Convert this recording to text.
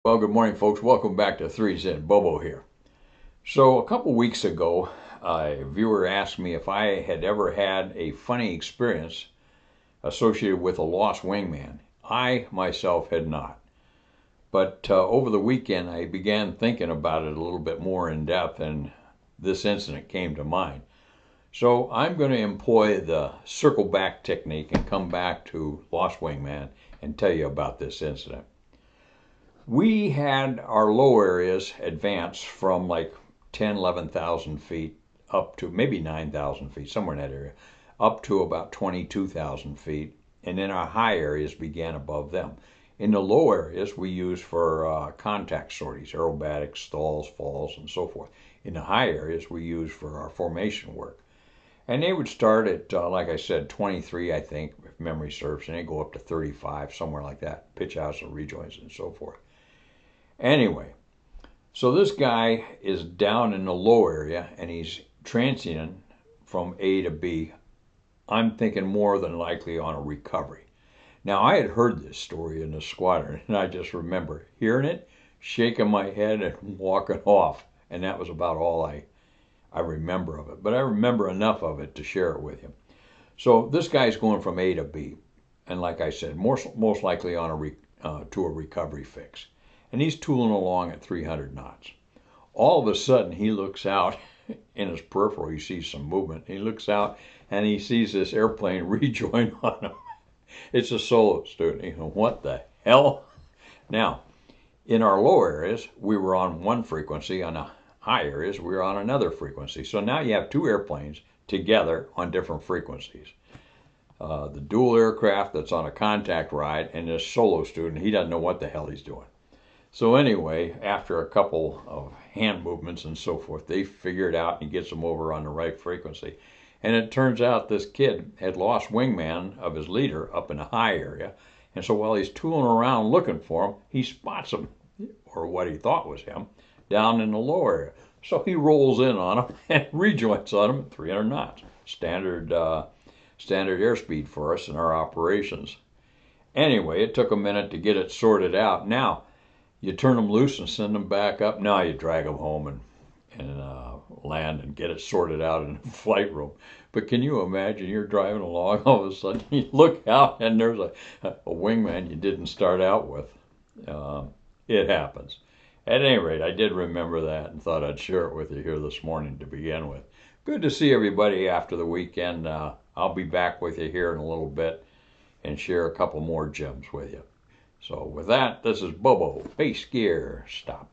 Well, good morning, folks. Welcome back to Threes In. Bobo here. So, a couple weeks ago, a viewer asked me if I had ever had a funny experience associated with a lost wingman. I myself had not. But over the weekend, I began thinking about it a little bit more in depth, and this incident came to mind. So, I'm going to employ the circle back technique and come back to Lost Wingman and tell you about this incident. We had our low areas advance from like 10, 11,000 feet up to maybe 9,000 feet, somewhere in that area, up to about 22,000 feet. And then our high areas began above them. In the low areas, we used for contact sorties, aerobatics, stalls, falls, and so forth. In the high areas, we used for our formation work. And they would start at, like I said, 23, I think, if memory serves, and they go up to 35, somewhere like that, pitch outs and rejoins and so forth. Anyway, so this guy is down in the low area and he's transiting from A to B. I'm thinking more than likely on a recovery. Now, I had heard this story in the squadron and I just remember hearing it, shaking my head and walking off. And that was about all I remember of it. But I remember enough of it to share it with you. So this guy's going from A to B. And like I said, most likely on to a recovery fix. And he's tooling along at 300 knots. All of a sudden, he looks out in his peripheral. He sees some movement. He looks out and he sees this airplane rejoin on him. It's a solo student. You know, what the hell? Now, in our low areas, we were on one frequency. On the high areas, we were on another frequency. So now you have two airplanes together on different frequencies. The dual aircraft that's on a contact ride and this solo student, he doesn't know what the hell he's doing. So anyway, after a couple of hand movements and so forth, they figure it out and he gets them over on the right frequency. And it turns out this kid had lost wingman of his leader up in the high area. And so while he's tooling around looking for him, he spots him, or what he thought was him, down in the low area. So he rolls in on him and rejoins on him at 300 knots. Standard airspeed for us in our operations. Anyway, it took a minute to get it sorted out. Now, you turn them loose and send them back up. Now you drag them home and land and get it sorted out in the flight room. But can you imagine you're driving along, all of a sudden you look out and there's a wingman you didn't start out with. It happens. At any rate, I did remember that and thought I'd share it with you here this morning to begin with. Good to see everybody after the weekend. I'll be back with you here in a little bit and share a couple more gems with you. So with that, this is Bobo. Base gear. Stop.